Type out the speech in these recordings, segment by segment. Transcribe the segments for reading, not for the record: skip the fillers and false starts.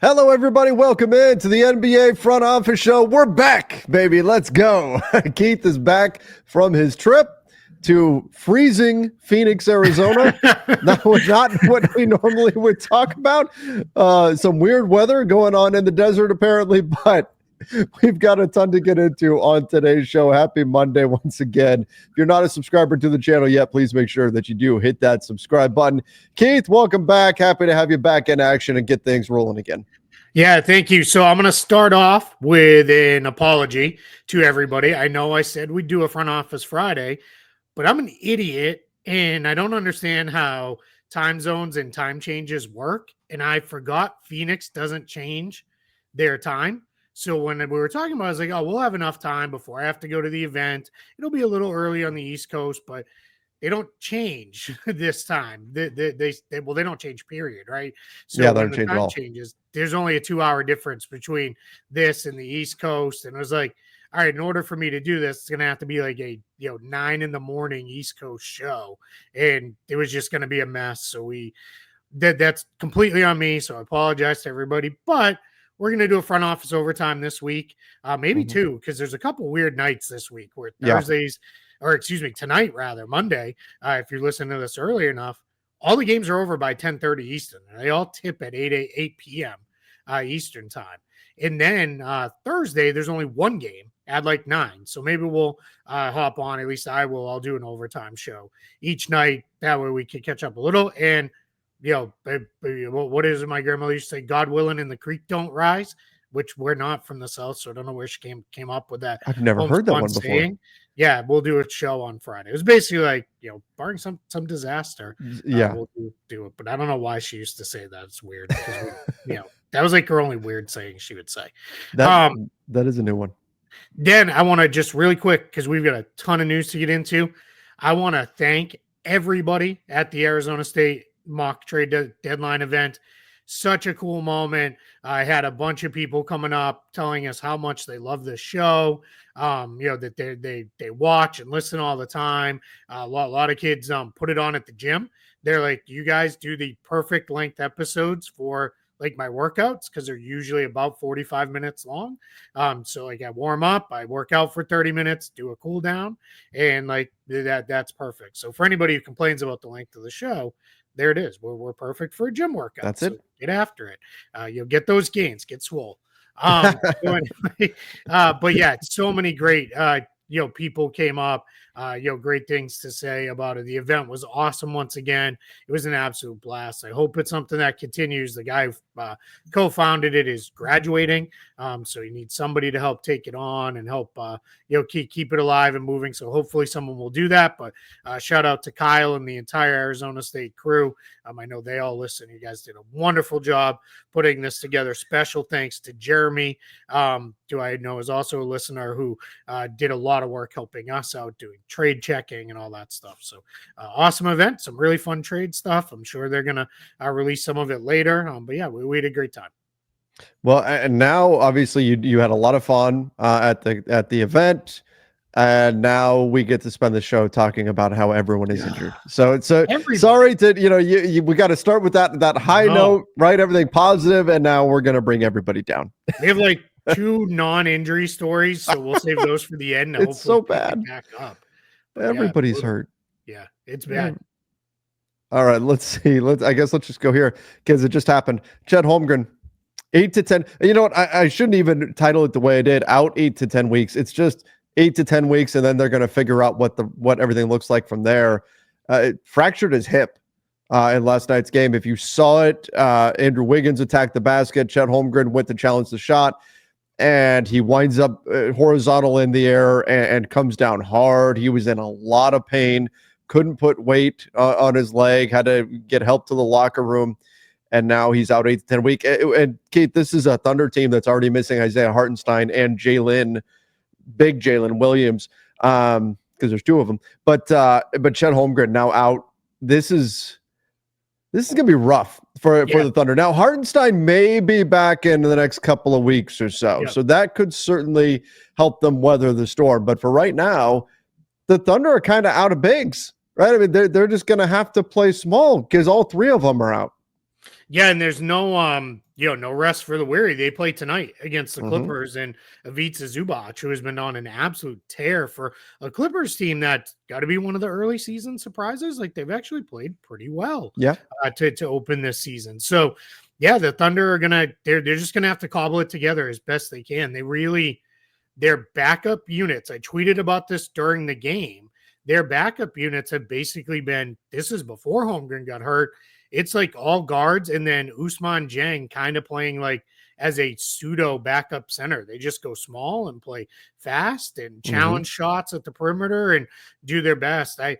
Hello, everybody. Welcome in to the NBA Front Office Show. We're back, baby. Let's go. Keith is back from his trip to freezing Phoenix, Arizona. Not what we normally would talk about. Some weird weather going on in the desert, apparently, but we've got a ton to get into on today's show. Happy Monday once again. If you're not a subscriber to the channel yet, please make sure that you do hit that subscribe button. Keith, welcome back. Happy to have you back in action and get things rolling again. Yeah, thank you. So I'm going to start off with an apology to everybody. I know I said we'd do a front office Friday, but I'm an idiot and I don't understand how time zones and time changes work. And I forgot Phoenix doesn't change their time. So when we were talking about it, I was like, oh, we'll have enough time before I have to go to the event. It'll be a little early on the East Coast, but they don't change this time. They don't change, period, right? So yeah, they when don't the change at time all. changes, there's only a 2-hour difference between this and the East Coast. And it was like, all right, in order for me to do this, it's gonna have to be like a 9 a.m. East Coast show, and it was just gonna be a mess. So that's completely on me. So I apologize to everybody, but we're going to do a front office overtime this week, maybe two, because there's a couple weird nights this week where Thursdays, or excuse me, tonight rather, Monday, if you're listening to this early enough, all the games are over by 10:30 Eastern. And they all tip at 8 p.m. Eastern time. And then Thursday, there's only one game at like 9. So maybe we'll hop on, at least I will. I'll do an overtime show each night. That way we can catch up a little. And what is it? My grandmother used to say, God willing and the creek don't rise, which we're not from the South. So I don't know where she came up with that. I've never heard that one before. Saying. Yeah, we'll do a show on Friday. It was basically like, barring some disaster, we'll do it. But I don't know why she used to say that. It's weird. That was like her only weird saying she would say. That is a new one. Then I want to just really quick, because we've got a ton of news to get into. I want to thank everybody at the Arizona State mock trade deadline event. Such a cool moment. I had a bunch of people coming up telling us how much they love this show. That they watch and listen all the time. A lot of kids put it on at the gym. They're like, you guys do the perfect length episodes for like my workouts, because they're usually about 45 minutes long. So like I warm up, I work out for 30 minutes, do a cool down, and like that's perfect. So for anybody who complains about the length of the show, there it is. We're perfect for a gym workout. That's so it. Get after it. You'll get those gains. Get swole. But yeah, so many great people came up. Great things to say about it. The event was awesome once again. It was an absolute blast. I hope it's something that continues. The guy who co-founded it is graduating, so you need somebody to help take it on and help keep it alive and moving. So hopefully someone will do that. But shout out to Kyle and the entire Arizona State crew. I know they all listen. You guys did a wonderful job putting this together. Special thanks to Jeremy, who I know is also a listener, who did a lot of work helping us out doing trade checking and all that stuff. So awesome event, some really fun trade stuff. I'm sure they're going to release some of it later. But yeah, we had a great time. Well, and now obviously you had a lot of fun at the event. And now we get to spend the show talking about how everyone is injured. So sorry to, we got to start with that high note, right? Everything positive, and now we're going to bring everybody down. We have like 2 non-injury stories, so we'll save those for the end. It's so bad. Back up. Everybody's hurt. Yeah, it's bad. All right, let's see. Let's just go here, because it just happened. Chet Holmgren, 8 to 10. You know what? I shouldn't even title it the way I did. Out 8 to 10 weeks. It's just 8 to 10 weeks, and then they're going to figure out what everything looks like from there. Fractured his hip in last night's game. If you saw it, Andrew Wiggins attacked the basket. Chet Holmgren went to challenge the shot, and he winds up horizontal in the air and comes down hard. He was in a lot of pain, couldn't put weight on his leg, had to get help to the locker room, and now he's out 8 to 10 weeks. And Kate, this is a Thunder team that's already missing Isaiah Hartenstein and Big Jalen Williams, because there's 2 of them. But Chet Holmgren now out. This is gonna be rough for the Thunder. Now Hartenstein may be back in the next couple of weeks or so, so that could certainly help them weather the storm. But for right now, the Thunder are kind of out of bigs, right? I mean, they're just gonna have to play small because all 3 of them are out. Yeah, and there's no no rest for the weary. They play tonight against the Mm-hmm. Clippers and Ivica Zubac, who has been on an absolute tear for a Clippers team that's got to be one of the early season surprises. Like they've actually played pretty well Yeah. to open this season. So yeah, the Thunder are they're just gonna have to cobble it together as best they can. Their backup units. I tweeted about this during the game. Their backup units have basically been, this is before Holmgren got hurt. It's like all guards and then Ousmane Dieng kind of playing like as a pseudo backup center. They just go small and play fast and challenge shots at the perimeter and do their best. A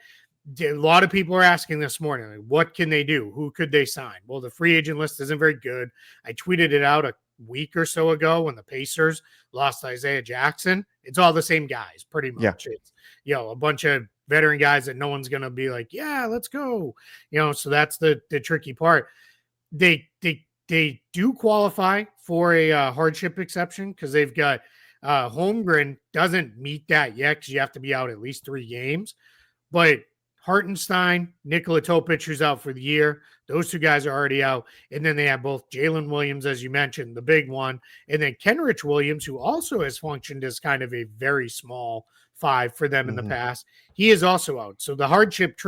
lot of people are asking this morning, like, what can they do? Who could they sign? Well, the free agent list isn't very good. I tweeted it out a week or so ago when the Pacers lost Isaiah Jackson. It's all the same guys, pretty much. It's a bunch of veteran guys that no one's gonna be like, yeah, let's go. So that's the tricky part. They do qualify for a hardship exception because they've got Holmgren doesn't meet that yet because you have to be out at least 3 games, but Hartenstein, Nikola Topic, who's out for the year. Those 2 guys are already out. And then they have both Jalen Williams, as you mentioned, the big one, and then Kenrich Williams, who also has functioned as kind of a very small 5 for them in the past. He is also out. So the hardship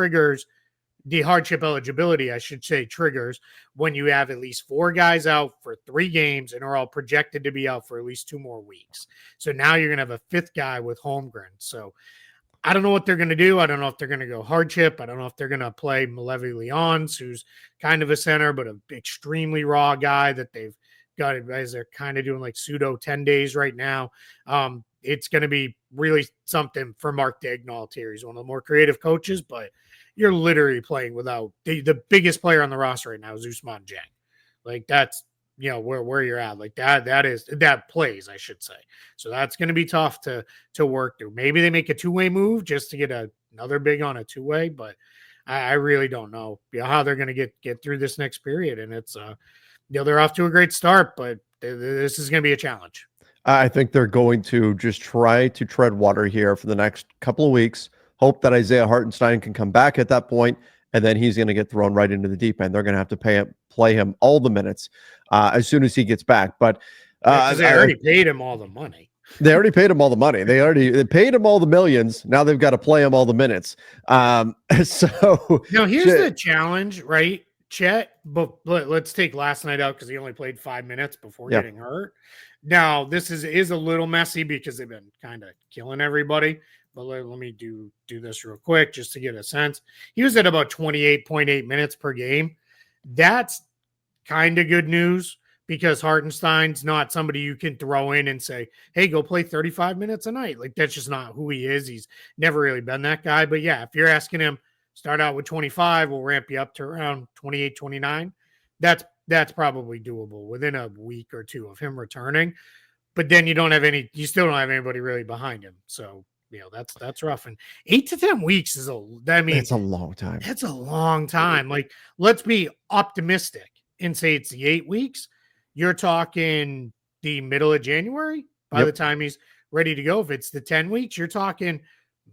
eligibility, I should say, triggers when you have at least 4 guys out for 3 games and are all projected to be out for at least 2 more weeks. So now you're going to have a 5th guy with Holmgren. So I don't know what they're going to do. I don't know if they're going to go hardship. I don't know if they're going to play Malevi-Lyons, who's kind of a center, but an extremely raw guy that they've got as they're kind of doing like pseudo 10 days right now. It's going to be really something for Mark Daigneault here. He's one of the more creative coaches, but you're literally playing without the biggest player on the roster right now is Ousmane Dieng. Like that's, where you're at, like that plays, I should say. So that's going to be tough to work through. Maybe they make a 2-way move just to get another big on a 2-way, but I really don't know how they're going to get through this next period. And it's, they're off to a great start, but this is going to be a challenge. I think they're going to just try to tread water here for the next couple of weeks. Hope that Isaiah Hartenstein can come back at that point, and then he's going to get thrown right into the deep end. They're going to have to play him all the minutes as soon as he gets back. But they already paid him all the money. They already paid him all the money. They paid him all the millions. Now they've got to play him all the minutes. So now here's the challenge, right? Chet, but let's take last night out because he only played 5 minutes before getting hurt. Now this is a little messy because they've been kind of killing everybody. But let me do this real quick just to get a sense. He was at about 28.8 minutes per game. That's kind of good news because Hartenstein's not somebody you can throw in and say, hey, go play 35 minutes a night. Like that's just not who he is. He's never really been that guy. But yeah, if you're asking him, start out with 25, we'll ramp you up to around 28, 29. That's probably doable within a week or 2 of him returning. But then you still don't have anybody really behind him. So that's rough. And 8 to 10 weeks it's a long time. That's a long time. Like, let's be optimistic and say it's the 8 weeks. You're talking the middle of January by the time he's ready to go. If it's the 10 weeks, you're talking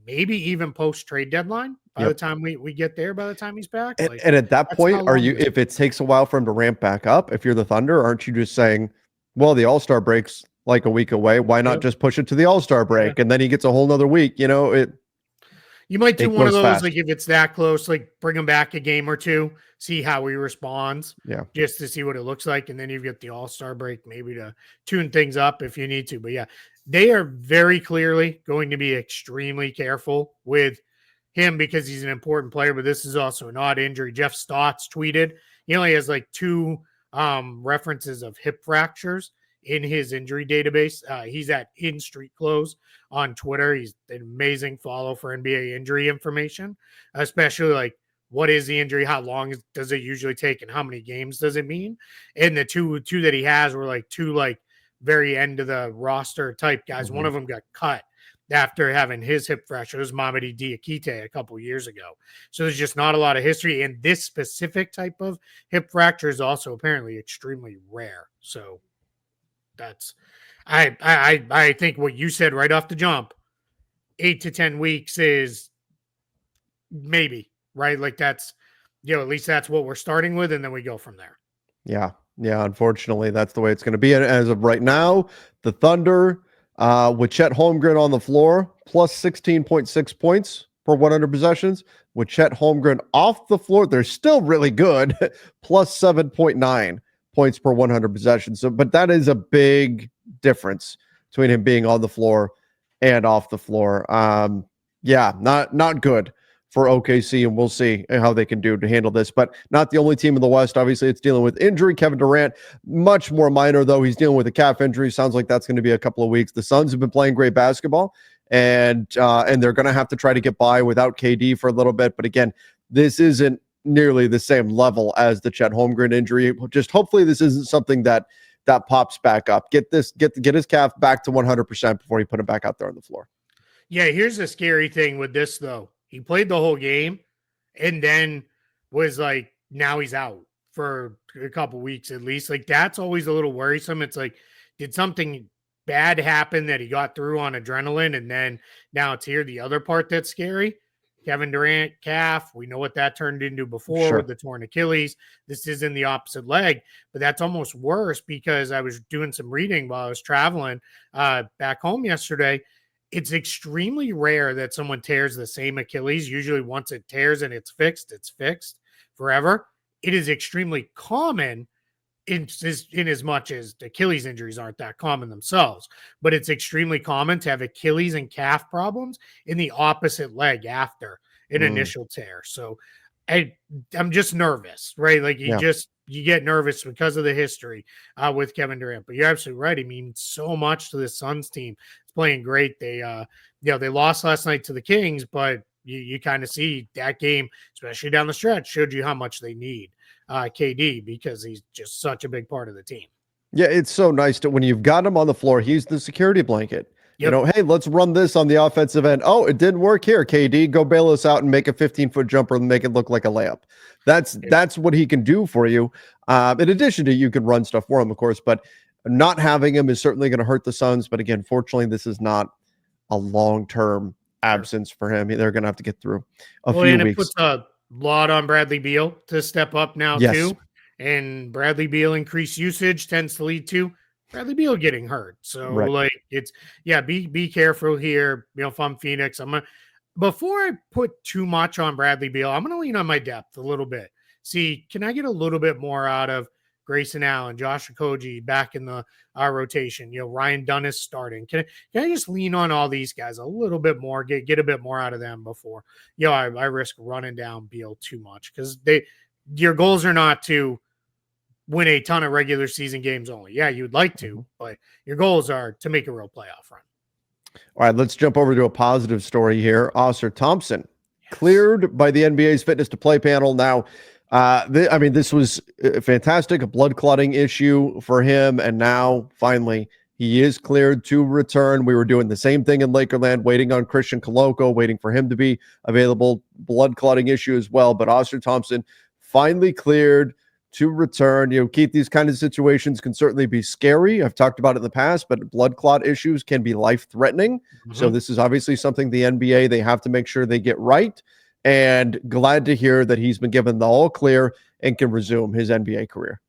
maybe even post trade deadline by the time we get there, by the time he's back. And at that point, if it takes a while for him to ramp back up, if you're the Thunder, aren't you just saying, well, the All-Star break's like a week away. Why not just push it to the All-Star break and then he gets a whole nother week? You might do one of those fast. Like if it's that close, like bring him back a game or 2, see how he responds. Yeah, just to see what it looks like, and then you've got the All-Star break maybe to tune things up if you need to. But yeah, they are very clearly going to be extremely careful with him because he's an important player. But this is also an odd injury. Jeff Stotts tweeted he only has like 2 references of hip fractures in his injury database. He's at In Street Clothes on Twitter. He's an amazing follow for NBA injury information, especially like what is the injury, how long does it usually take, and how many games does it mean? And the two that he has were like 2 like very end of the roster type guys. One of them got cut after having his hip fracture. It was Mamadi Diakite a couple years ago. So there's just not a lot of history. And this specific type of hip fracture is also apparently extremely rare. So that's I think what you said right off the jump, 8 to 10 weeks is maybe right. Like that's at least that's what we're starting with, and then we go from there. Yeah. Yeah. Unfortunately, that's the way it's going to be. And as of right now, the Thunder, with Chet Holmgren on the floor, plus 16.6 points per 100 possessions. With Chet Holmgren off the floor, they're still really good, plus 7.9 points per 100 possessions. So, but that is a big difference between him being on the floor and off the floor. Yeah, not good for OKC, and we'll see how they can do to handle this. But not the only team in the West. Obviously, it's dealing with injury. Kevin Durant, much more minor, though. He's dealing with a calf injury. Sounds like that's going to be a couple of weeks. The Suns have been playing great basketball, and they're going to have to try to get by without KD for a little bit. But again, this isn't nearly the same level as the Chet Holmgren injury. Just hopefully this isn't something that pops back up. Get his calf back to 100% before you put him back out there on the floor. Yeah, here's the scary thing with this, though. He played the whole game and then was like, now he's out for a couple weeks at least. Like, that's always a little worrisome. It's like, did something bad happen that he got through on adrenaline and then now it's here? The other part that's scary, Kevin Durant calf. We know what that turned into before with the torn Achilles. This is in the opposite leg, but that's almost worse because I was doing some reading while I was traveling back home yesterday. It's extremely rare that someone tears the same Achilles. Usually once it tears and it's fixed forever. It is extremely common in as much as Achilles injuries aren't that common themselves, but it's extremely common to have Achilles and calf problems in the opposite leg after an initial tear. So I'm just nervous, right? Like you get nervous because of the history with Kevin Durant, but you're absolutely right. I mean, so much to the Suns team. It's playing great. They, they lost last night to the Kings, but you kind of see that game, especially down the stretch, showed you how much they need KD because he's just such a big part of the team. Yeah, it's so nice to when you've got him on the floor, he's the security blanket. Yep. You know, hey, let's run this on the offensive end. Oh, it didn't work here. KD, go bail us out and make a 15-foot jumper and make it look like a layup. That's what he can do for you. In addition to you can run stuff for him, of course, but not having him is certainly going to hurt the Suns. But again, fortunately, this is not a long-term absence for him. They're going to have to get through a few weeks. It puts a lot on Bradley Beal to step up now too. And Bradley Beal increased usage tends to lead to Bradley Beal getting hurt. So be careful here. You know, if I'm Phoenix, before I put too much on Bradley Beal, I'm gonna lean on my depth a little bit. See, can I get a little bit more out of Grayson Allen, Josh Okogie back in the rotation? You know, Ryan Dunn is starting. Can I just lean on all these guys a little bit more, get a bit more out of them before I risk running down Beal too much because your goals are not to win a ton of regular season games only. Yeah, you'd like to, but your goals are to make a real playoff run. All right, let's jump over to a positive story here. Ausar Thompson cleared by the NBA's fitness to play panel. Now, this was fantastic, a blood clotting issue for him. And now finally he is cleared to return. We were doing the same thing in Lakerland, waiting on Christian Koloko, waiting for him to be available, blood clotting issue as well. But Ausar Thompson finally cleared to return. You know, Keith, these kind of situations can certainly be scary. I've talked about it in the past, but blood clot issues can be life-threatening. So this is obviously something the NBA, they have to make sure they get right. And glad to hear that he's been given the all clear and can resume his NBA career.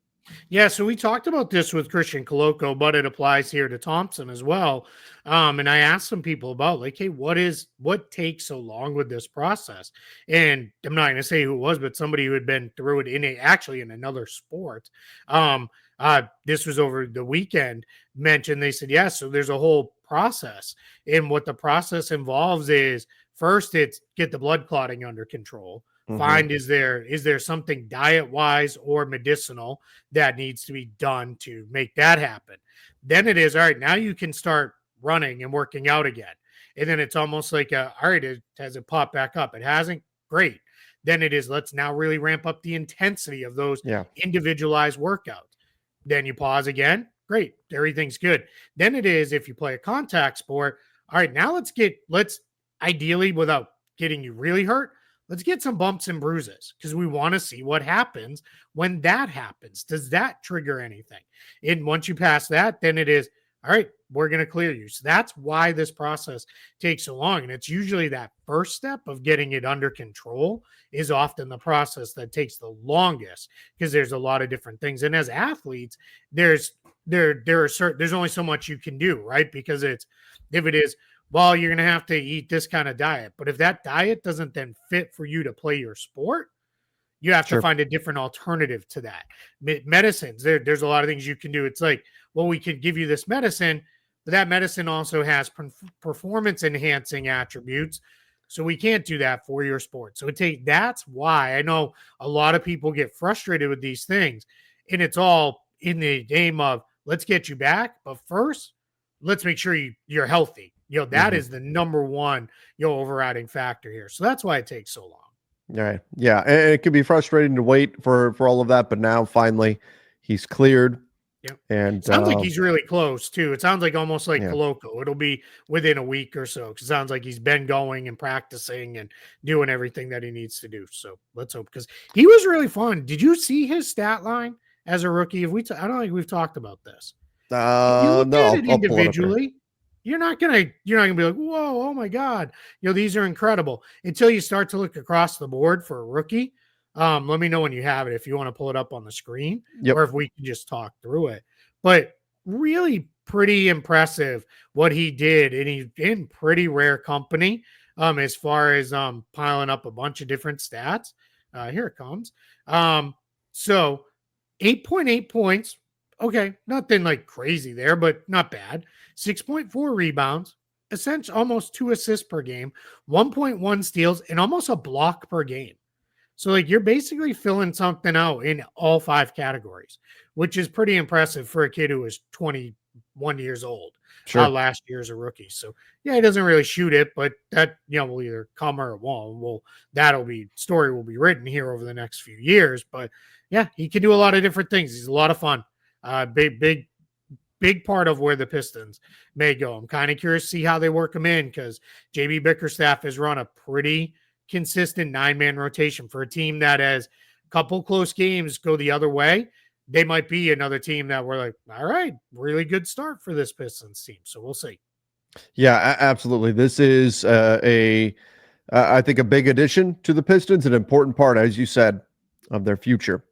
Yeah, so we talked about this with Christian Koloko, but it applies here to Thompson as well. And I asked some people about like, hey, what takes so long with this process? And I'm not going to say who it was, but somebody who had been through it in another sport. This was over the weekend. Mentioned they said yes. So there's a whole process, and what the process involves is first it's get the blood clotting under control. Find is there something diet wise or medicinal that needs to be done to make that happen. Then it is all right. Now you can start running and working out again. And then it's almost like all right, has it popped back up? It hasn't. Great. Then it is let's now really ramp up the intensity of those individualized workouts. Then you pause again. Great. Everything's good. Then it is if you play a contact sport. All right, now let's ideally without getting you really hurt. Let's get some bumps and bruises because we want to see what happens when that happens. Does that trigger anything? And once you pass that, then it is, all right, we're going to clear you. So that's why this process takes so long. And it's usually that first step of getting it under control is often the process that takes the longest, because there's a lot of different things. And as athletes, there's only so much you can do, right? Because if it is, well, you're going to have to eat this kind of diet. But if that diet doesn't then fit for you to play your sport, you have to find a different alternative to that. Medicines, there's a lot of things you can do. It's like, well, we could give you this medicine, but that medicine also has performance enhancing attributes. So we can't do that for your sport. So that's why I know a lot of people get frustrated with these things. And it's all in the aim of, let's get you back. But first, let's make sure you're healthy. That is the number one, overriding factor here. So that's why it takes so long. All right. Yeah. And it can be frustrating to wait for all of that, but now finally he's cleared. Yep. And sounds like he's really close too. It sounds like almost like Coloco. It'll be within a week or so. It sounds like he's been going and practicing and doing everything that he needs to do. So let's hope, because he was really fun. Did you see his stat line as a rookie? I don't think we've talked about this. No, I'll individually. You're not gonna be like, whoa, oh my God. These are incredible until you start to look across the board for a rookie. Let me know when you have it, if you want to pull it up on the screen, or if we can just talk through it. But really pretty impressive what he did. And he's in pretty rare company as far as piling up a bunch of different stats. Here it comes. So 8.8 points. Okay, nothing like crazy there, but not bad. 6.4 rebounds, essentially almost 2 assists per game, 1.1 steals, and almost a block per game. So like you're basically filling something out in all 5 categories, which is pretty impressive for a kid who was 21 years old last year as a rookie. So yeah, he doesn't really shoot it, but that will either come or it won't. Well, story will be written here over the next few years. But yeah, he can do a lot of different things. He's a lot of fun. Big part of where the Pistons may go. I'm kind of curious to see how they work him in, because JB Bickerstaff has run a pretty consistent 9-man rotation for a team that has a couple close games go the other way. They might be another team that we're like, all right, really good start for this Pistons team. So we'll see. Yeah, absolutely. This is I think a big addition to the Pistons, an important part, as you said, of their future.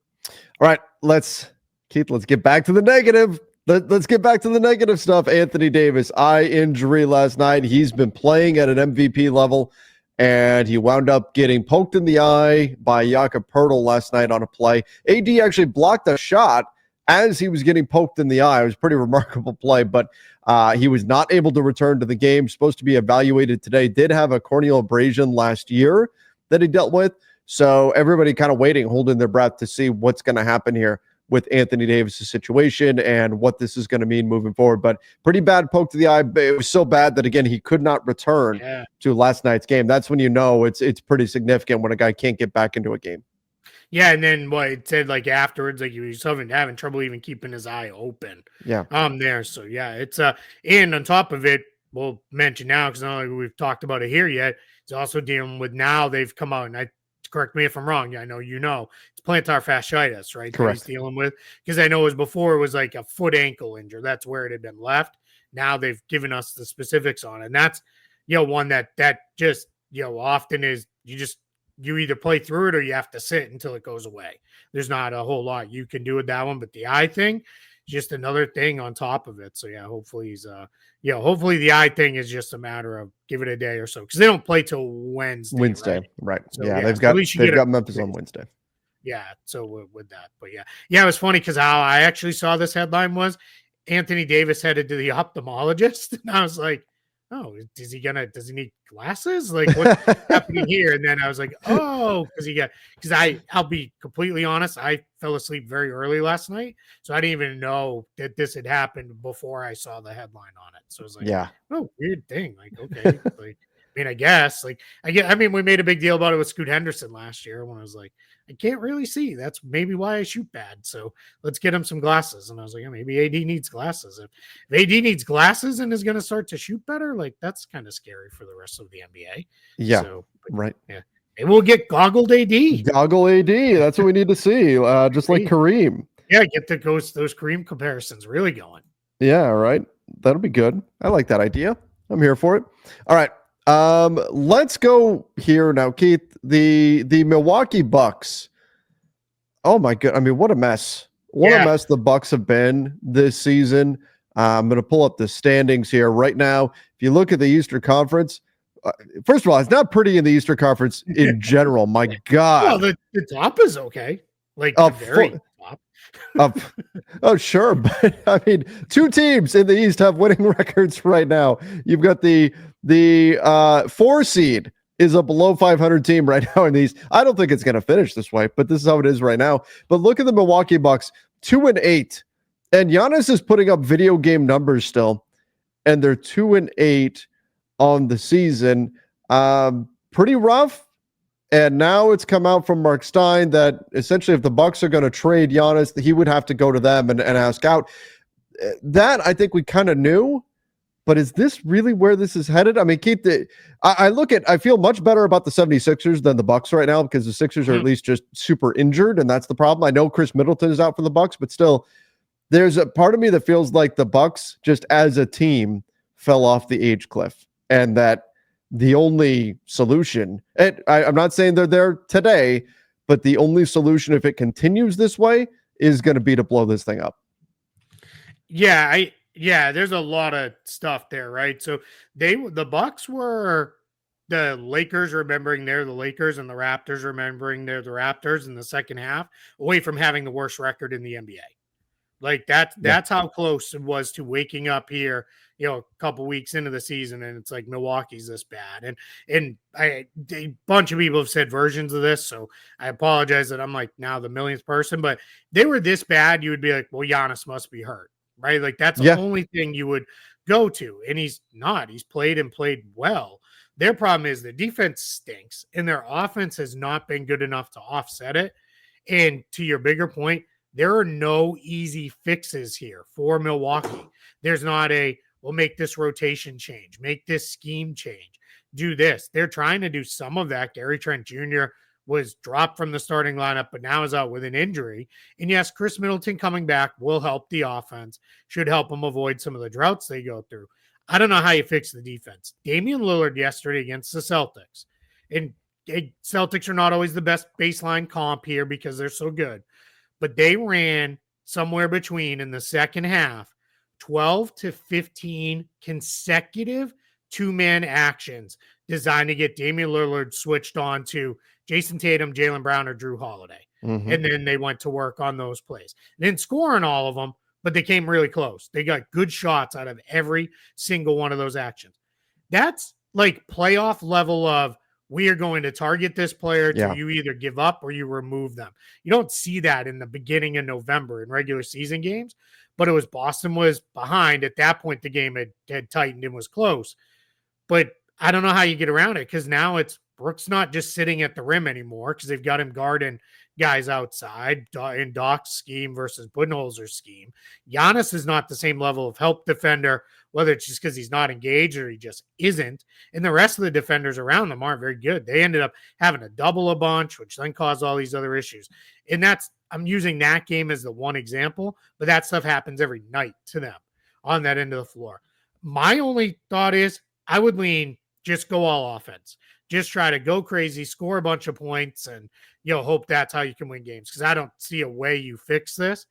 All right, let's get back to the negative. Let's get back to the negative stuff. Anthony Davis, eye injury last night. He's been playing at an MVP level, and he wound up getting poked in the eye by Jakob Poeltl last night on a play. AD actually blocked a shot as he was getting poked in the eye. It was a pretty remarkable play, but he was not able to return to the game. Supposed to be evaluated today. Did have a corneal abrasion last year that he dealt with. So everybody kind of waiting, holding their breath to see what's going to happen here with Anthony Davis' situation and what this is going to mean moving forward. But pretty bad poke to the eye. It was so bad that, again, he could not return to last night's game. That's when you know it's pretty significant when a guy can't get back into a game. Yeah, and then what it said, like afterwards, like he was having trouble even keeping his eye open. Yeah. There. So yeah, it's and on top of it, we'll mention now, because not only we've talked about it here yet, it's also dealing with, now they've come out, and correct me if I'm wrong. I know it's plantar fasciitis, right? Correct. That he's dealing with, because I know it was like a foot ankle injury. That's where it had been left. Now they've given us the specifics on it. And that's one that just often is you either play through it or you have to sit until it goes away. There's not a whole lot you can do with that one, but the eye thing, just another thing on top of it. So yeah, hopefully he's hopefully the eye thing is just a matter of give it a day or so, because they don't play till Wednesday. Right. So, yeah, they've got Memphis on Wednesday. Yeah, so with that, but yeah, it was funny because how I actually saw this headline was Anthony Davis headed to the ophthalmologist, and I was like, oh, does he need glasses? Like, what's happening here? And then I was like, oh, because I'll be completely honest, I fell asleep very early last night, so I didn't even know that this had happened before I saw the headline on it. So I was like, oh, weird thing. Like, okay, like, I guess, like, we made a big deal about it with Scoot Henderson last year when I was like, I can't really see. That's maybe why I shoot bad. So let's get him some glasses. And I was like, maybe AD needs glasses. If AD needs glasses and is going to start to shoot better, like, that's kind of scary for the rest of the NBA. Yeah. So, right. Yeah. And we'll get goggled AD. Goggle AD. That's what we need to see. Just like Kareem. Yeah. Get those Kareem comparisons really going. Yeah. Right. That'll be good. I like that idea. I'm here for it. All right. Let's go here now, Keith. The Milwaukee Bucks. Oh my god! I mean, what a mess! What a Yeah. mess the Bucks have been this season. I'm going to pull up the standings here right now. If you look at the Eastern Conference, first of all, it's not pretty in the Eastern Conference in general. My Well, God. the top is okay. Like the very top. Oh, sure. But I mean, two teams in the East have winning records right now. You've got the 4 seed is a below 500 team right now in the East. I don't think it's going to finish this way, but this is how it is right now. But look at the Milwaukee Bucks, 2-8. And Giannis is putting up video game numbers still, and they're 2-8 on the season. Pretty rough. And now it's come out from Mark Stein that essentially if the Bucks are going to trade Giannis, he would have to go to them and ask out. That I think we kind of knew, but is this really where this is headed? I mean, Keith, I feel much better about the 76ers than the Bucks right now because the Sixers are at least just super injured, and that's the problem. I know Chris Middleton is out for the Bucks, but still, there's a part of me that feels like the Bucks just as a team fell off the age cliff, and that the only solution, and I'm not saying they're there today, but the only solution if it continues this way is going to be to blow this thing up. Yeah, there's a lot of stuff there, right? So the Bucks were the Lakers remembering they're the Lakers and the Raptors remembering they're the Raptors in the second half, away from having the worst record in the NBA. Like that's how close it was to waking up here, a couple weeks into the season, and it's like Milwaukee's this bad. And a bunch of people have said versions of this, so I apologize that I'm like now the millionth person, but they were this bad, you would be like, well, Giannis must be hurt, right? Like that's the only thing you would go to, and he's not. He's played well. Their problem is the defense stinks, and their offense has not been good enough to offset it. And to your bigger point, there are no easy fixes here for Milwaukee. There's not we'll make this rotation change, make this scheme change, do this. They're trying to do some of that. Gary Trent Jr. was dropped from the starting lineup, but now is out with an injury. And yes, Chris Middleton coming back will help the offense, should help them avoid some of the droughts they go through. I don't know how you fix the defense. Damian Lillard yesterday against the Celtics. And Celtics are not always the best baseline comp here because they're so good. But they ran somewhere between, in the second half, 12 to 15 consecutive two-man actions designed to get Damian Lillard switched on to Jason Tatum, Jaylen Brown, or Drew Holiday. Mm-hmm. And then they went to work on those plays. They didn't score on all of them, but they came really close. They got good shots out of every single one of those actions. That's like playoff level of, we are going to target this player till you either give up or you remove them. You don't see that in the beginning of November in regular season games, but it was Boston was behind. At that point, the game had tightened and was close. But I don't know how you get around it because now it's Brooks not just sitting at the rim anymore because they've got him guarding guys outside in Doc's scheme versus Budenholzer's scheme. Giannis is not the same level of help defender, whether it's just because he's not engaged or he just isn't. And the rest of the defenders around them aren't very good. They ended up having to double a bunch, which then caused all these other issues. And I'm using that game as the one example, but that stuff happens every night to them on that end of the floor. My only thought is I would lean just go all offense. Just try to go crazy, score a bunch of points, and hope that's how you can win games. Because I don't see a way you fix this.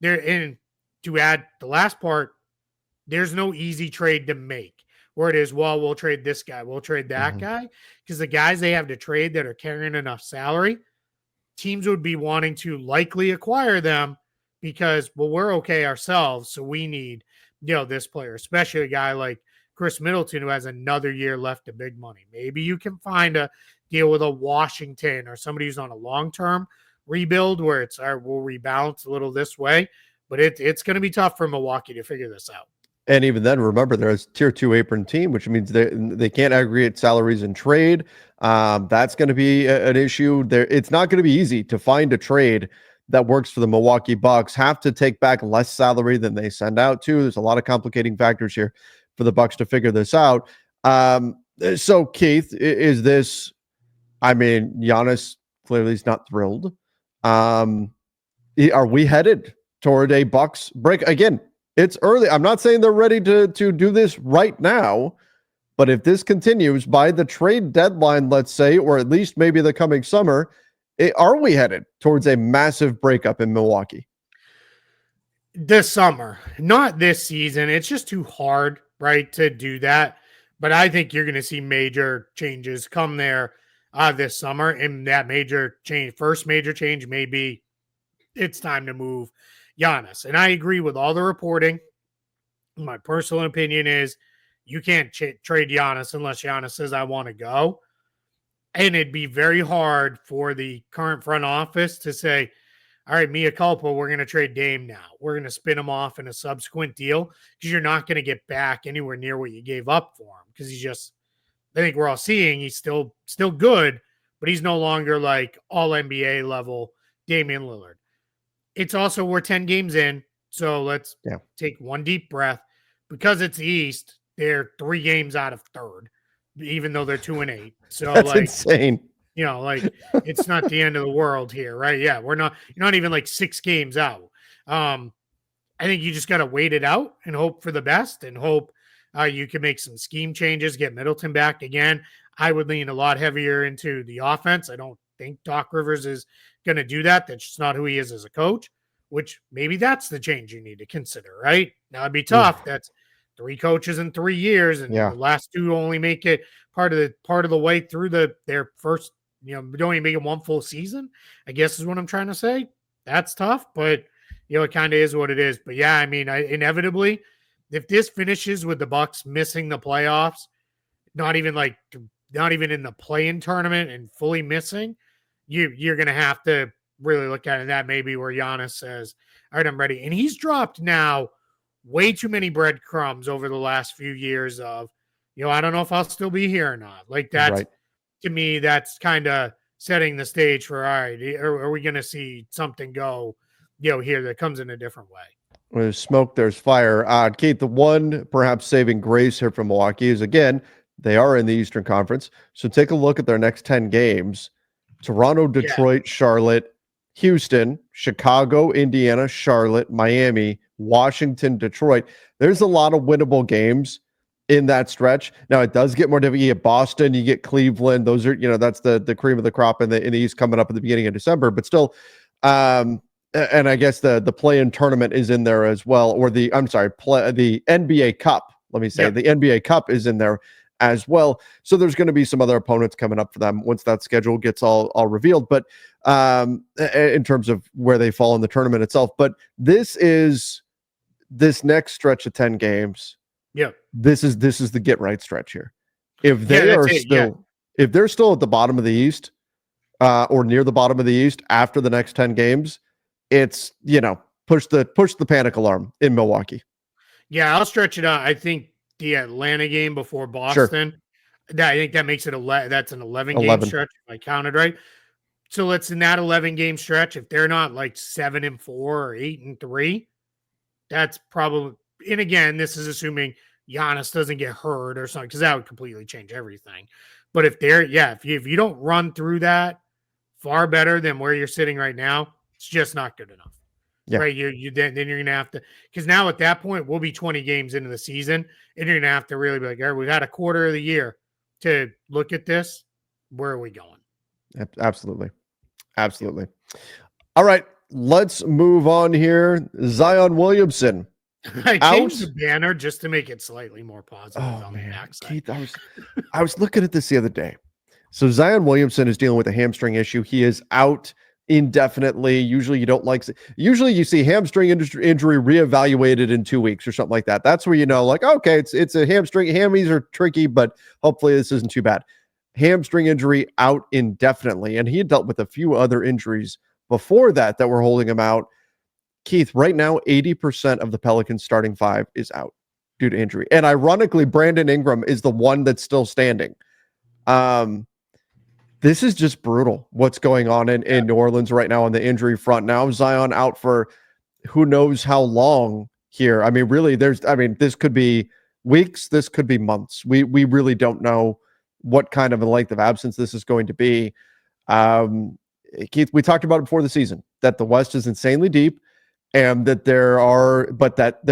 And to add the last part, there's no easy trade to make where it is, well, we'll trade this guy, we'll trade that guy. Because the guys they have to trade that are carrying enough salary, teams would be wanting to likely acquire them because, well, we're okay ourselves, so we need, this player, especially a guy like Chris Middleton, who has another year left of big money. Maybe you can find a deal with a Washington or somebody who's on a long-term rebuild where it's, all right, we'll rebalance a little this way, but it's going to be tough for Milwaukee to figure this out. And even then, remember, they're a tier 2 apron team, which means they can't aggregate salaries and trade. That's going to be an issue. It's not going to be easy to find a trade that works for the Milwaukee Bucks. Have to take back less salary than they send out to. There's a lot of complicating factors here for the Bucks to figure this out. So, Keith, is this? I mean, Giannis clearly is not thrilled. Are we headed toward a Bucks break again? It's early. I'm not saying they're ready to do this right now, but if this continues by the trade deadline, let's say, or at least maybe the coming summer, are we headed towards a massive breakup in Milwaukee? This summer, not this season. It's just too hard, right, to do that. But I think you're going to see major changes come there this summer. And that first major change may be it's time to move Giannis. And I agree with all the reporting. My personal opinion is you can't trade Giannis unless Giannis says, I want to go. And it'd be very hard for the current front office to say, all right, mea culpa, we're going to trade Dame now. We're going to spin him off in a subsequent deal because you're not going to get back anywhere near what you gave up for him because he's just, I think we're all seeing he's still good, but he's no longer like all NBA level Damian Lillard. It's also, we're 10 games in, so let's take one deep breath. Because it's the East, they're 3 games out of third, even though they're 2-8. So that's insane. It's not the end of the world here, right? Yeah, you're not even like 6 games out. I think you just got to wait it out and hope for the best and hope you can make some scheme changes, get Middleton back again. I would lean a lot heavier into the offense. I don't think Doc Rivers is going to do that. That's just not who he is as a coach, which maybe that's the change you need to consider, right? Now it'd be tough. That's 3 coaches in 3 years, and the last 2 only make it part of the way through their first, don't even make it 1 full season, I guess is what I'm trying to say. That's tough, but it kind of is what it is. But yeah, I mean, inevitably, if this finishes with the Bucks missing the playoffs, not even in the play-in tournament and fully missing, you're going to have to really look at it. That may be where Giannis says, all right, I'm ready. And he's dropped now way too many breadcrumbs over the last few years of, I don't know if I'll still be here or not. Like that's, right. To me, that's kind of setting the stage for, all right, are we going to see something go, here that comes in a different way? When there's smoke, there's fire. Kate, the one perhaps saving grace here from Milwaukee is, again, they are in the Eastern Conference. So take a look at their next 10 games. Toronto, Detroit, Charlotte, Houston, Chicago, Indiana, Charlotte, Miami, Washington, Detroit. There's a lot of winnable games in that stretch. Now it does get more difficult. You get Boston, you get Cleveland. Those are, that's the cream of the crop in the East coming up at the beginning of December. But still, and I guess the play-in tournament is in there as well, or the NBA Cup. Let me say the NBA Cup is in there as well. So there's going to be some other opponents coming up for them once that schedule gets all revealed. But in terms of where they fall in the tournament itself, but this next stretch of 10 games. Yeah, this is the get right stretch here. If they if they're still at the bottom of the East, or near the bottom of the East after the next 10 games, it's push the panic alarm in Milwaukee. Yeah, I'll stretch it out. I think the Atlanta game before Boston, I think that makes it that's an 11 game stretch if I counted right. So let's in that 11 game stretch, if they're not like 7-4 or 8-3, that's probably. And again, this is assuming Giannis doesn't get hurt or something, because that would completely change everything. But if if you don't run through that far better than where you're sitting right now, it's just not good enough. Yeah. Right? Then you're gonna have to, because now at that point we'll be 20 games into the season, and you're gonna have to really be like, all right, we've had a quarter of the year to look at this. Where are we going? Absolutely. All right, let's move on here. Zion Williamson. I changed the banner just to make it slightly more positive on the backside. Keith, I was looking at this the other day. So Zion Williamson is dealing with a hamstring issue. He is out indefinitely. Usually you see hamstring injury reevaluated in 2 weeks or something like that. That's where okay, it's a hamstring. Hammies are tricky, but hopefully this isn't too bad. Hamstring injury out indefinitely. And he had dealt with a few other injuries before that were holding him out. Keith, right now, 80% of the Pelicans starting 5 is out due to injury. And ironically, Brandon Ingram is the one that's still standing. This is just brutal what's going on in New Orleans right now on the injury front. Now Zion out for who knows how long here. I mean, really, this could be weeks. This could be months. We really don't know what kind of a length of absence this is going to be. Keith, we talked about it before the season, that the West is insanely deep. and that there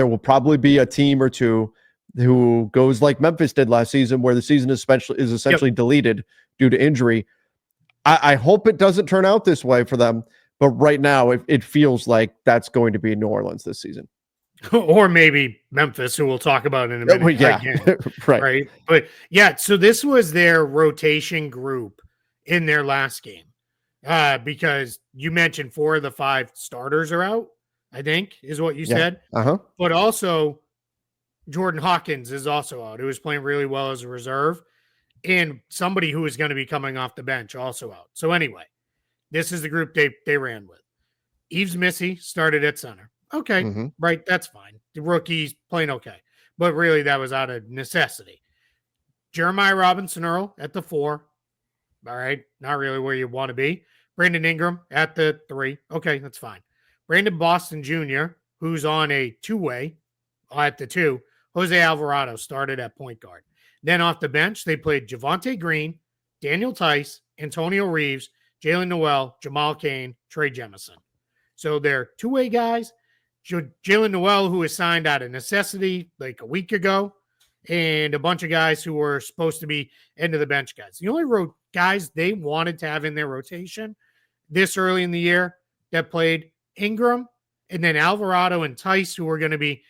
will probably be a team or two who goes like Memphis did last season, where the season is essentially deleted due to injury. I hope it doesn't turn out this way for them, but right now it feels like that's going to be New Orleans this season. Or maybe Memphis, who we'll talk about in a minute. Well, yeah, again, right. But yeah, so this was their rotation group in their last game, because you mentioned 4 of the 5 starters are out, I think is what you said. But also Jordan Hawkins is also out, who was playing really well as a reserve, and somebody who is going to be coming off the bench also out. So anyway, this is the group they ran with. Yves Missy started at center. Okay, right, that's fine. The rookie's playing okay. But really, that was out of necessity. Jeremiah Robinson-Earl at the 4. All right, not really where you want to be. Brandon Ingram at the 3. Okay, that's fine. Brandon Boston Jr., who's on a 2-way at the 2. Jose Alvarado started at point guard. Then off the bench, they played Javonte Green, Daniel Tice, Antonio Reeves, Jalen Noel, Jamal Cain, Trey Jemison. So they're 2-way guys. Jalen Noel, who was signed out of necessity like a week ago, and a bunch of guys who were supposed to be end of the bench guys. The only guys they wanted to have in their rotation this early in the year that played Ingram, and then Alvarado and Tice, who were going to be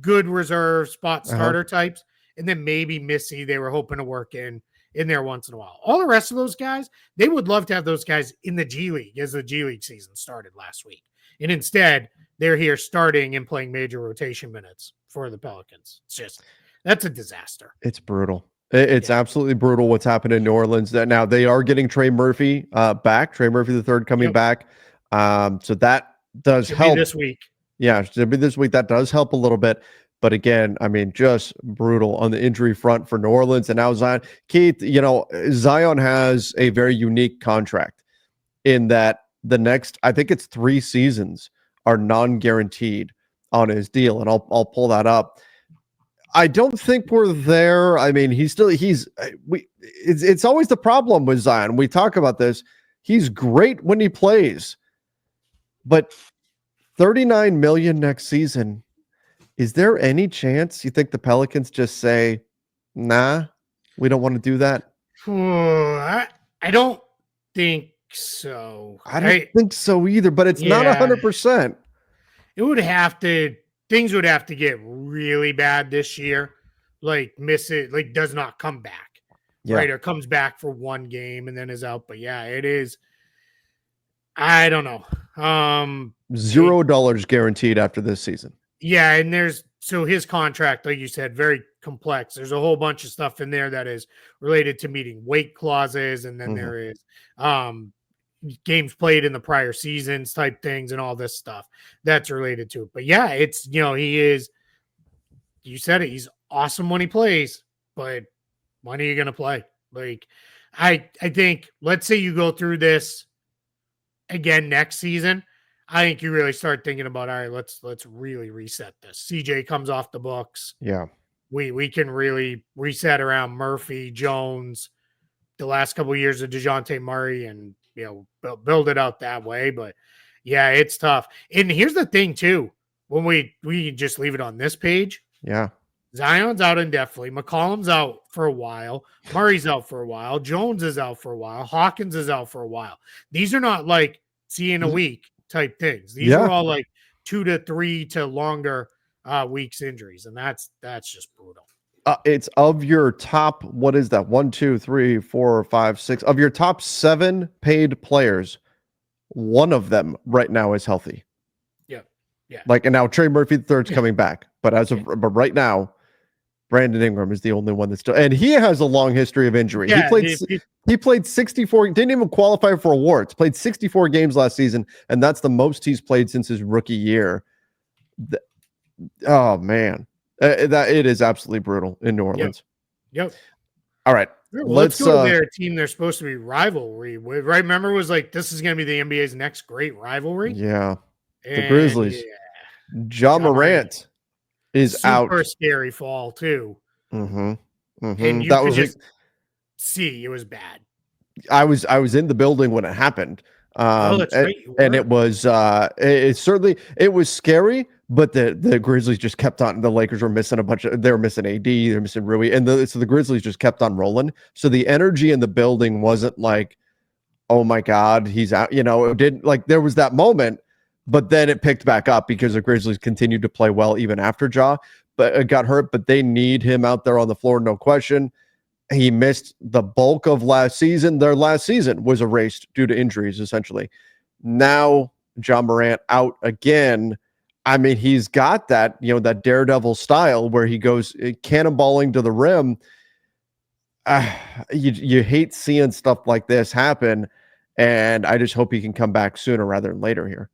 good reserve spot starter types, and then maybe Missy they were hoping to work in there once in a while. All the rest of those guys, they would love to have those guys in the G League as the G League season started last week. And instead, they're here starting and playing major rotation minutes for the Pelicans. It's just, that's a disaster. It's brutal. It's absolutely brutal what's happened in New Orleans. Now they are getting Trey Murphy back. Trey Murphy III coming back. So that does help this week. Yeah, it should be this week. That does help a little bit. But again, I mean, just brutal on the injury front for New Orleans. And now Zion. Keith, Zion has a very unique contract in that the next, I think it's 3 seasons are non-guaranteed on his deal. And I'll pull that up. I don't think we're there. I mean, it's always the problem with Zion. We talk about this. He's great when he plays, but $39 million next season. Is there any chance you think the Pelicans just say, nah, we don't want to do that? I don't think so. I don't think so either, but it's not 100%. Things would have to get really bad this year. Like does not come back. Right. Or comes back for 1 game and then is out. But yeah, it is. I don't know. $0 guaranteed after this season. Yeah, and so his contract, like you said, very complex. There's a whole bunch of stuff in there that is related to meeting weight clauses, and then there is games played in the prior seasons type things and all this stuff that's related to it. But yeah, it's he is, you said it, he's awesome when he plays, but when are you gonna play? Like I think, let's say you go through this again next season, I think you really start thinking about, all right, let's really reset this. CJ comes off the books. Yeah. We can really reset around Murphy, Jones, the last couple of years of DeJounte Murray, and build it out that way. But yeah, it's tough. And here's the thing too, when we just leave it on this page. Yeah. Zion's out indefinitely. McCollum's out for a while. Murray's out for a while. Jones is out for a while. Hawkins is out for a while. These are not like see you in a week type things. These are all like 2 to 3 to longer weeks injuries, and that's just brutal. It's of your top, what is that? 1, 2, 3, 4, 5, 6 of your top 7 paid players. One of them right now is healthy. Yeah. And now Trey Murphy III's coming back, but but right now, Brandon Ingram is the only one that's still, and he has a long history of injury. Yeah, he played 64, didn't even qualify for awards, played 64 games last season, and that's the most he's played since his rookie year. Oh man, that it is absolutely brutal in New Orleans. Yep. All right, let's go to their team. They're supposed to be rivalry, right? Remember, it was like, this is going to be the NBA's next great rivalry. Yeah, the Grizzlies. Ja Morant is out. Super scary fall too. And you that could was just see it was bad. I was in the building when it happened. That's right. And it was it certainly it was scary, but the Grizzlies just kept on. The Lakers were missing they were missing AD, they're missing Rui, and so the Grizzlies just kept on rolling. So the energy in the building wasn't like, oh my God, he's out. It didn't, like, there was that moment, but then it picked back up because the Grizzlies continued to play well even after Ja got hurt. But they need him out there on the floor, no question. He missed the bulk of last season. Their last season was erased due to injuries, essentially. Now, Ja Morant out again. I mean, he's got that, that daredevil style where he goes cannonballing to the rim. You hate seeing stuff like this happen, and I just hope he can come back sooner rather than later here.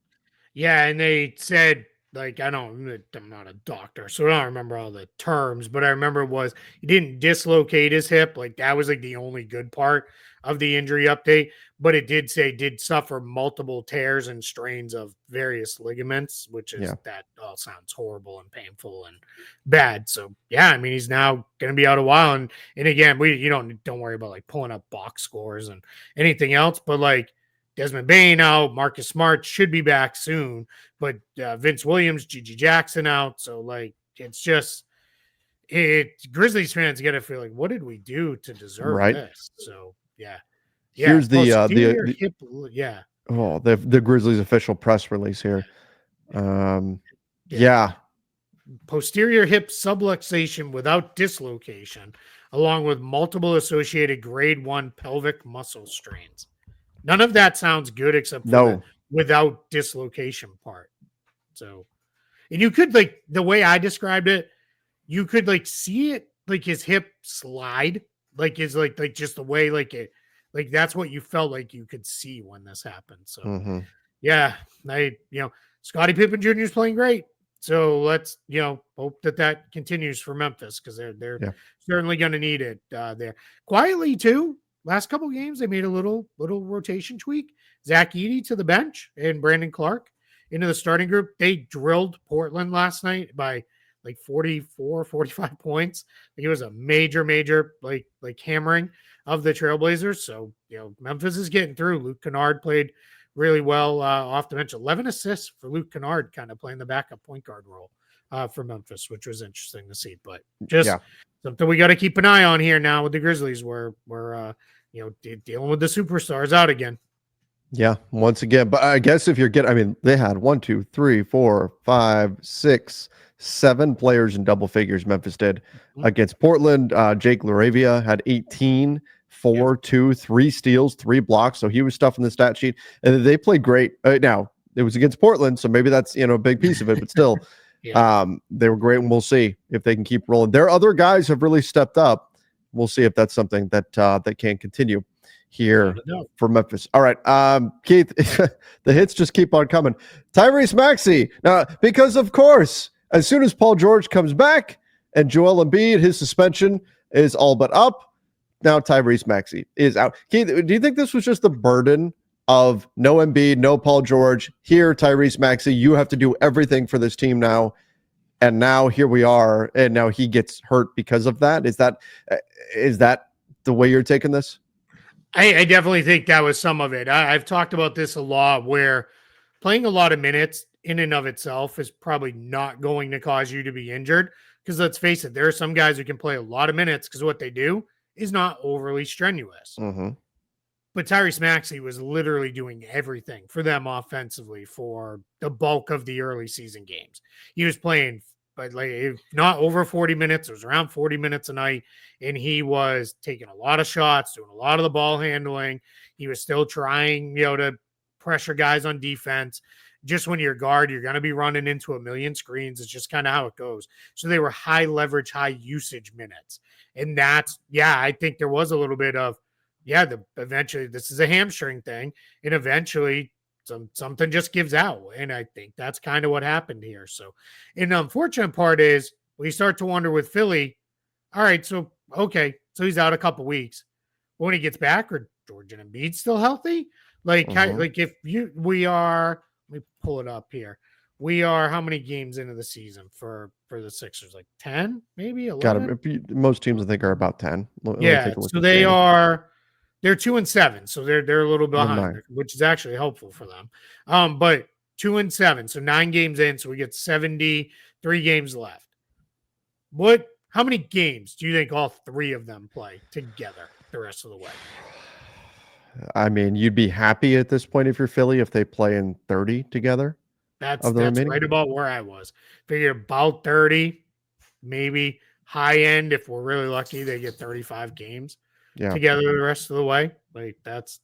Yeah, and they said, like, I'm not a doctor, so I don't remember all the terms, but I remember it was he didn't dislocate his hip. Like, that was like the only good part of the injury update, but it did say did suffer multiple tears and strains of various ligaments, which is that all sounds horrible and painful and bad. So yeah, I mean, he's now going to be out a while, and again, you don't worry about like pulling up box scores and anything else, but like Desmond Bane out, Marcus Smart should be back soon, but Vince Williams, Gigi Jackson out. So like, it's just Grizzlies fans got to feel like, what did we do to deserve this? So yeah. Here's the hip, the Grizzlies official press release here. Posterior hip subluxation without dislocation, along with multiple associated grade 1 pelvic muscle strains. None of that sounds good except for the without dislocation part. So, and you could, like, the way I described it, you could like see it, like his hip slide, like is like just the way, like it, like that's what you felt like you could see when this happened. So yeah, Scottie Pippen Jr. is playing great. So let's, hope that continues for Memphis, because they're certainly going to need it there. Quietly too. Last couple games, they made a little rotation tweak. Zach Edey to the bench and Brandon Clark into the starting group. They drilled Portland last night by like 45 points. It was a major like hammering of the Trailblazers. So, Memphis is getting through. Luke Kennard played really well off the bench. 11 assists for Luke Kennard, kind of playing the backup point guard role for Memphis, which was interesting to see. But just something we got to keep an eye on here now with the Grizzlies, where we're dealing with the superstars out again. Yeah, once again. But I guess if you're they had 1, 2, 3, 4, 5, 6, 7 players in double figures. Memphis did against Portland. Jake LaRavia had 18, 4, 2, 3 steals, 3 blocks. So he was stuffing the stat sheet, and they played great. Now it was against Portland, so maybe that's a big piece of it, but still, they were great, and we'll see if they can keep rolling. Their other guys have really stepped up. We'll see if that's something that can continue here for Memphis. All right, Keith, the hits just keep on coming. Tyrese Maxey. Now, because of course, as soon as Paul George comes back and Joel Embiid, his suspension is all but up. Now Tyrese Maxey is out. Keith, do you think this was just the burden of no Embiid, no Paul George? Here, Tyrese Maxey, you have to do everything for this team now. And now here we are, and now he gets hurt because of that. Is that the way you're taking this? I definitely think that was some of it. I've talked about this a lot, where playing a lot of minutes in and of itself is probably not going to cause you to be injured. Because let's face it, there are some guys who can play a lot of minutes because what they do is not overly strenuous. But Tyrese Maxey was literally doing everything for them offensively for the bulk of the early season games. He was playing, but like not over 40 minutes. It was around 40 minutes a night, and he was taking a lot of shots, doing a lot of the ball handling. He was still trying, to pressure guys on defense. Just when you're a guard, you're going to be running into a million screens. It's just kind of how it goes. So they were high leverage, high usage minutes. And that's, I think there was a little bit of, eventually this is a hamstring thing, and eventually something just gives out. And I think that's kind of what happened here. So, and the unfortunate part is we start to wonder with Philly, all right, so he's out a couple weeks. When he gets back, are George and Embiid still healthy? Like, let me pull it up here. We are how many games into the season for the Sixers? Like 10, maybe 11? Most teams I think are about 10. So they're They're 2-7, so they're a little behind, which is actually helpful for them. But 2-7, so 9 games in, so we get 73 games left. How many games do you think all 3 of them play together the rest of the way? I mean, you'd be happy at this point if you're Philly if they play in 30 together. That's right about where I was. Figure about 30, maybe high end if we're really lucky they get 35 games together the rest of the way. Like that's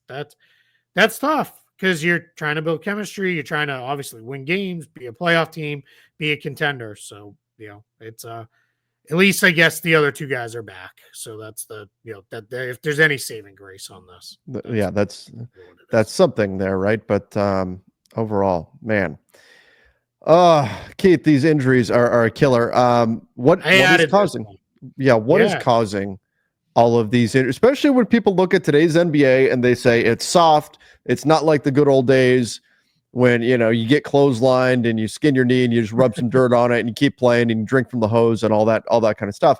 tough because you're trying to build chemistry, you're trying to obviously win games, be a playoff team, be a contender. So, it's at least I guess the other 2 guys are back. So that's if there's any saving grace on this. That's something there, right? But overall, man. Keith, these injuries are a killer. What is causing? What is causing all of these, especially when people look at today's NBA and they say it's soft. It's not like the good old days when, you get clotheslined and you skin your knee and you just rub some dirt on it and you keep playing and you drink from the hose and all that kind of stuff.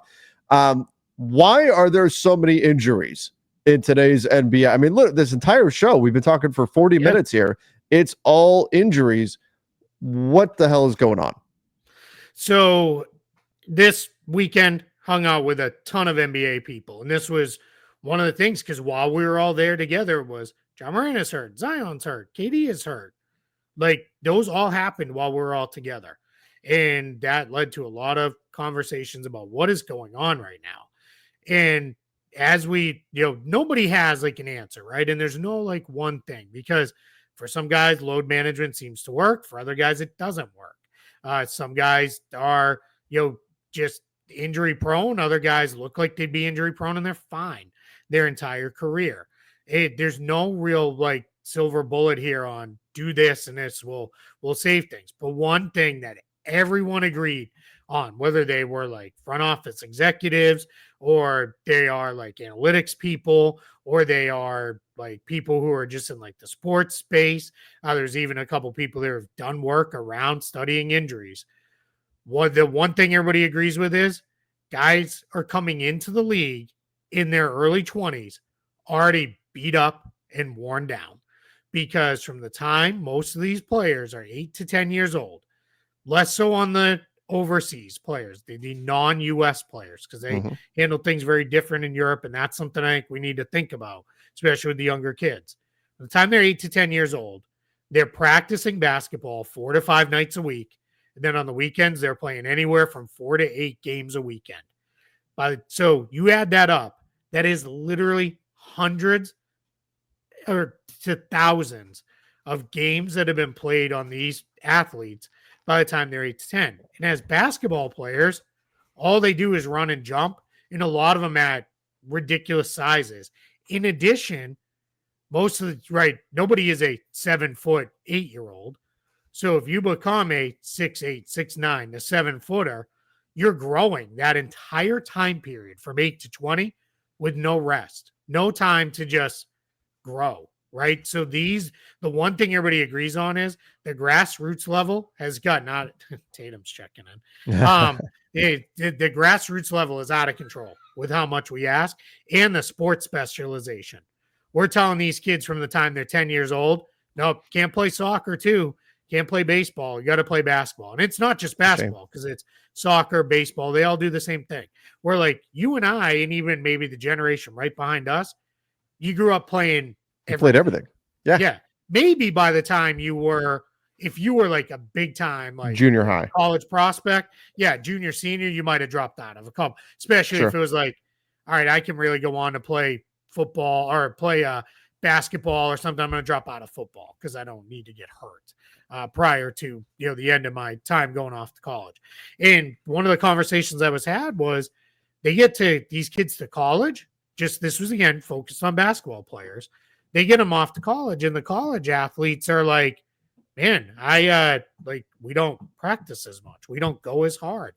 Why are there so many injuries in today's NBA? I mean, look, this entire show, we've been talking for 40 minutes here. It's all injuries. What the hell is going on? So this weekend hung out with a ton of NBA people. And this was one of the things, because while we were all there together was John Morant is hurt, Zion's hurt, KD is hurt. Like those all happened while we were all together. And that led to a lot of conversations about what is going on right now. And as we, nobody has like an answer, right? And there's no like one thing, because for some guys, load management seems to work. For other guys, it doesn't work. Some guys are, just injury prone. Other guys look like they'd be injury prone and they're fine their entire career. There's no real like silver bullet here on do this and this will save things. But one thing that everyone agreed on, whether they were like front office executives or they are like analytics people or they are like people who are just in like the sports space. There's even a couple people there have done work around studying injuries. The one thing everybody agrees with is guys are coming into the league in their early 20s already beat up and worn down, because from the time most of these players are 8 to 10 years old, less so on the overseas players, the non-US players, because they handle things very different in Europe. And that's something I think we need to think about, especially with the younger kids. By the time they're 8 to 10 years old, they're practicing basketball 4 to 5 nights a week. And then on the weekends, they're playing anywhere from 4 to 8 games a weekend. So you add that up, that is literally hundreds or to thousands of games that have been played on these athletes by the time they're 8 to 10. And as basketball players, all they do is run and jump, and a lot of them at ridiculous sizes. In addition, nobody is a 7-foot 8-year-old. So if you become a 6'8", 6'9", a 7-footer, you're growing that entire time period from 8 to 20 with no rest, no time to just grow, right? So the one thing everybody agrees on is the grassroots level has gotten out. Tatum's checking in. The grassroots level is out of control with how much we ask and the sports specialization. We're telling these kids from the time they're 10 years old, nope, can't play soccer too. Can't play baseball. You got to play basketball. And it's not just basketball, because it's soccer, baseball. They all do the same thing. We're like, you and I, and even maybe the generation right behind us, you grew up playing everything. Played everything. Yeah. Yeah. Maybe by the time if you were like a big time, like junior high college prospect, junior, senior, you might have dropped out of a couple, especially if it was like, all right, I can really go on to play football or play basketball or something. I'm going to drop out of football because I don't need to get hurt. Prior to the end of my time going off to college. And one of the conversations that was had was they get to these kids to college. This was again focused on basketball players. They get them off to college, and the college athletes are like, man, we don't practice as much. We don't go as hard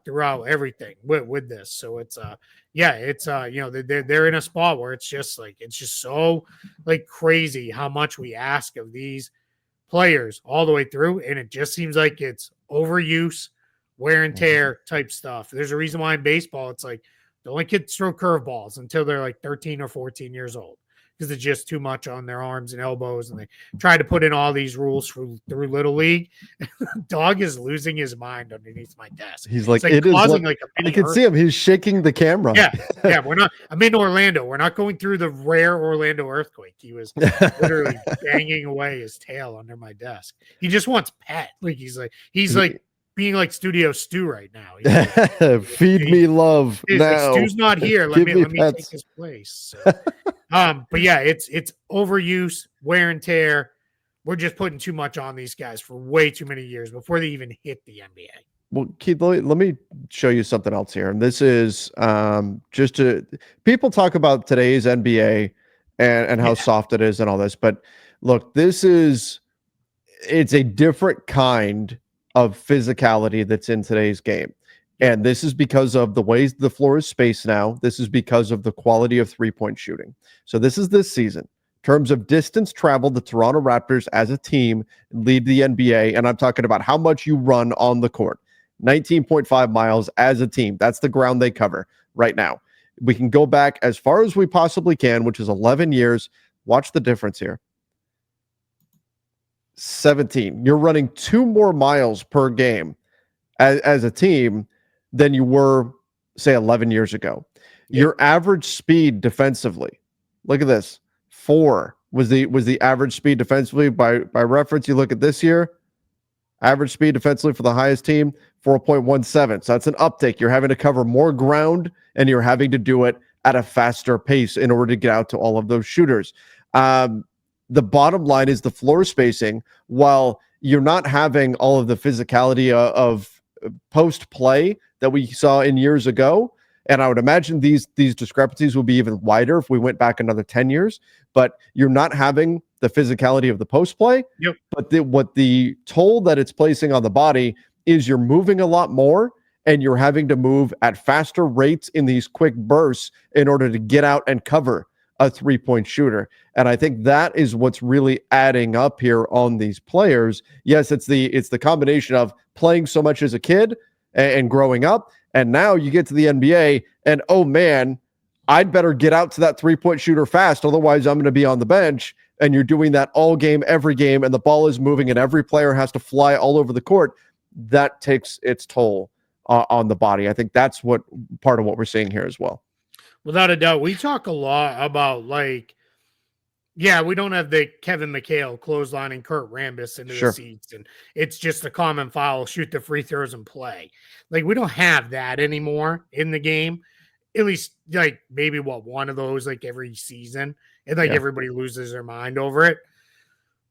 throughout everything with this. So it's they're in a spot where it's just so like crazy how much we ask of these players all the way through, and it just seems like it's overuse, wear and tear type stuff. There's a reason why in baseball it's like The only kids throw curveballs until they're like 13 or 14 years old because it's just too much on their arms and elbows. And they try to put in all these rules through Little League. Dog is losing his mind underneath my desk. He's like, it is causing like a mini I can see him. He's shaking the camera. Yeah. I'm in Orlando. We're not going through the rare Orlando earthquake. He was literally banging away his tail under my desk. He just wants pet. Like he's like being like Studio Stu right now. Like, feed me love now. Like, Stu's not here. Let me take his place. So. But yeah, it's overuse, wear and tear. We're just putting too much on these guys for way too many years before they even hit the NBA. Well, Keith, let me show you something else here. And this is people talk about today's NBA and how soft it is and all this. But look, it's a different kind of physicality that's in today's game. And this is because of the ways the floor is spaced now. This is because of the quality of three-point shooting. So this is this season. In terms of distance traveled, the Toronto Raptors as a team lead the NBA. And I'm talking about how much you run on the court. 19.5 miles as a team. That's the ground they cover right now. We can go back as far as we possibly can, which is 11 years. Watch the difference here. 17. You're running 2 more miles per game as a team than you were, say, 11 years ago. Yep. Your average speed defensively, look at this. 4 was the average speed defensively. By reference, you look at this year, average speed defensively for the highest team, 4.17. So that's an uptick. You're having to cover more ground, and you're having to do it at a faster pace in order to get out to all of those shooters. The bottom line is the floor spacing. While you're not having all of the physicality of post play that we saw in years ago, and I would imagine these discrepancies will be even wider if we went back another 10 years, but you're not having the physicality of the post play. Yep. But what the toll that it's placing on the body is you're moving a lot more, and you're having to move at faster rates in these quick bursts in order to get out and cover a three-point shooter. And I think that is what's really adding up here on these players. Yes, it's the combination of playing so much as a kid and growing up, and now you get to the NBA and, oh man, I'd better get out to that three-point shooter fast, otherwise I'm going to be on the bench. And you're doing that all game, every game, and the ball is moving and every player has to fly all over the court. That takes its toll on the body. I think that's what part of what we're seeing here as well. Without a doubt. We talk a lot about we don't have the Kevin McHale clotheslining Kurt Rambis into the seats, and it's just a common foul, shoot the free throws and play. Like, we don't have that anymore in the game. At least maybe one of those every season, and everybody loses their mind over it.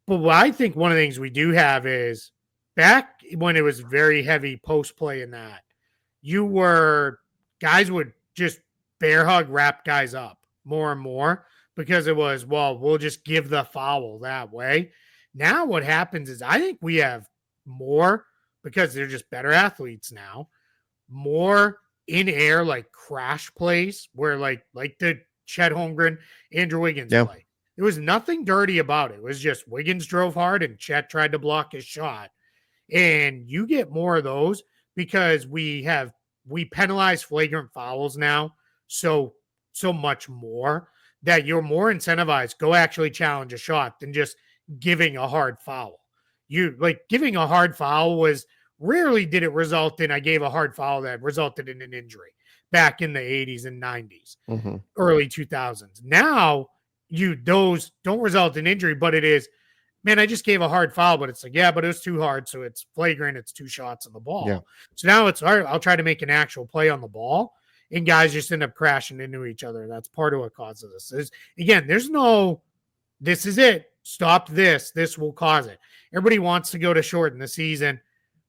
But what I think one of the things we do have is back when it was very heavy post play in that, guys would just bear hug wrap guys up more and more because it was, we'll just give the foul that way. Now what happens is I think we have more, because they're just better athletes now, more in air crash plays where like the Chet Holmgren, Andrew Wiggins play. There was nothing dirty about it. It was just Wiggins drove hard and Chet tried to block his shot. And you get more of those because we penalize flagrant fouls now so much more that you're more incentivized. Go actually challenge a shot than just giving a hard foul. Giving a hard foul was rarely did it result in, I gave a hard foul that resulted in an injury back in the 80s and 90s, early 2000s. Now those don't result in injury, but it is, man, I just gave a hard foul, but it's but it was too hard. So it's flagrant. It's 2 shots on the ball. Yeah. So now it's, all right, I'll try to make an actual play on the ball. And guys just end up crashing into each other. That's part of what causes this. There's no, this is it. Stop this. This will cause it. Everybody wants to go to shorten the season.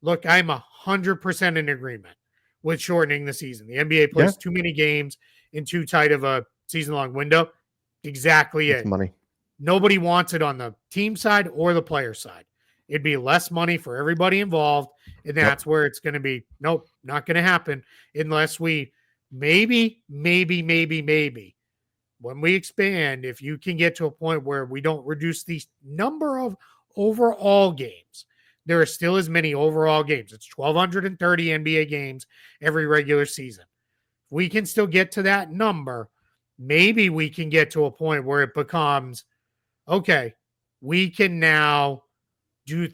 Look, I'm 100% in agreement with shortening the season. The NBA plays too many games in too tight of a season-long window. Exactly it. Money. Nobody wants it on the team side or the player side. It'd be less money for everybody involved, and that's where it's going to be. Nope, not going to happen unless we maybe when we expand, if you can get to a point where we don't reduce the number of overall games, there are still as many overall games. It's 1,230 NBA games every regular season. we can still get to that number, maybe we can get to a point where it becomes, okay, we can now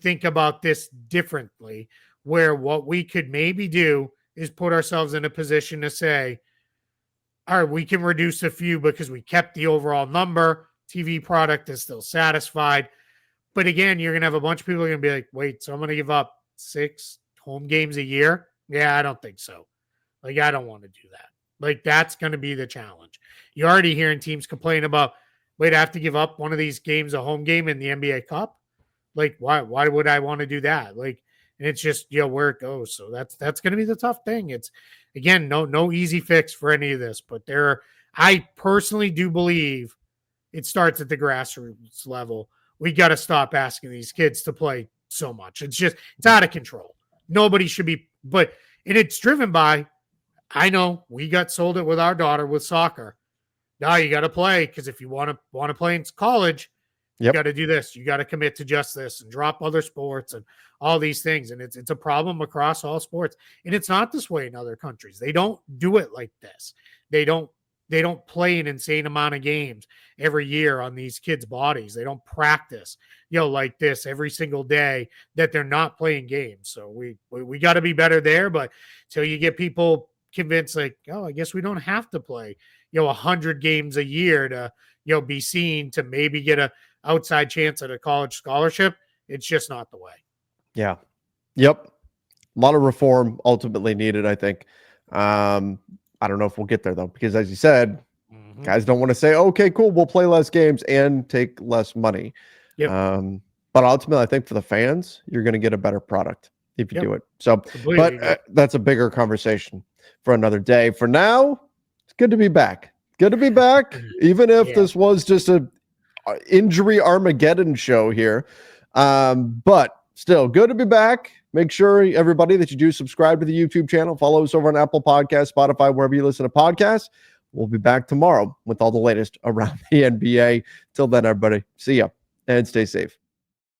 think about this differently, where what we could maybe do is put ourselves in a position to say, all right, we can reduce a few because we kept the overall number. TV product is still satisfied. But again, you're going to have a bunch of people going to be like, wait, so I'm going to give up 6 home games a year? Yeah, I don't think so. Like, I don't want to do that. Like, that's going to be the challenge. You're already hearing teams complain about, wait, I have to give up one of these games, a home game in the NBA Cup? Like, why would I want to do that? Like, and it's just, where it goes. So that's going to be the tough thing. It's, again, no easy fix for any of this, but I personally do believe it starts at the grassroots level. We got to stop asking these kids to play so much. It's out of control. Nobody should be, and it's driven by, I know we got sold it with our daughter with soccer. Now you got to play, because if you want to play in college, you got to do this. You got to commit to just this and drop other sports and all these things. And it's a problem across all sports. And it's not this way in other countries. They don't do it like this. They don't play an insane amount of games every year on these kids' bodies. They don't practice, like this every single day that they're not playing games. So we got to be better there. But till you get people convinced, like, oh, I guess we don't have to play, 100 games a year to, be seen to maybe get a outside chance at a college scholarship. It's just not the way. Yeah. Yep. A lot of reform ultimately needed, I think. I don't know if we'll get there though, because as you said, guys don't want to say, okay, cool, we'll play less games and take less money. Yep. But ultimately, I think for the fans, you're going to get a better product if you do it. So, that's a bigger conversation for another day. For now, it's good to be back. Good to be back, even if this was just a injury Armageddon show here. But still, good to be back. Make sure, everybody, that you do subscribe to the YouTube channel. Follow us over on Apple Podcasts, Spotify, wherever you listen to podcasts. We'll be back tomorrow with all the latest around the NBA. Till then, everybody, see ya and stay safe.